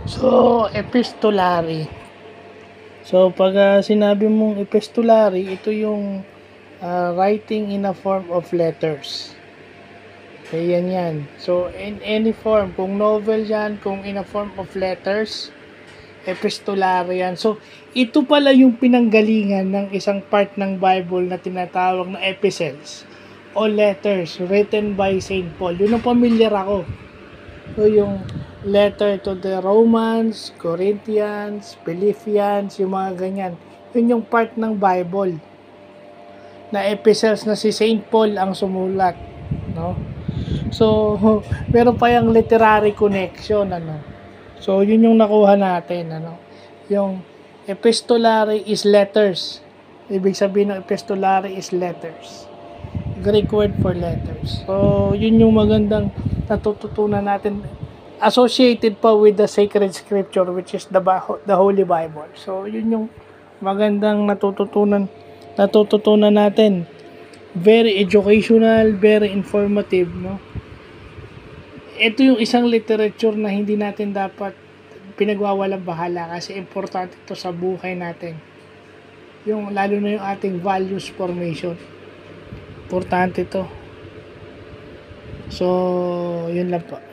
So, epistolary. So, pag sinabi mong epistolary, ito yung writing in a form of letters. Ayan yan. So, in any form, kung novel yan, kung in a form of letters, epistolary yan. So, ito pala yung pinanggalingan ng isang part ng Bible na tinatawag na epistles o letters written by Saint Paul. Yun ang familiar ako. So, yung letter to the Romans, Corinthians, Philippians, yung mga ganyan. Yun yung part ng Bible na epistles na si Saint Paul ang sumulat, no? So, meron pa yung literary connection, ano. So, yun yung nakuha natin, ano. Yung epistolary is letters. Ibig sabihin ng epistolary is letters. Greek word for letters. So, yun yung magandang natututunan natin associated pa with the sacred scripture which is the Holy Bible. So, yun yung magandang natututunan natin. Very educational, very informative, no? Ito yung isang literature na hindi natin dapat pinagwawalang bahala kasi importante ito sa buhay natin. Yung lalo na yung ating values formation. Importante ito. So, yun lang po.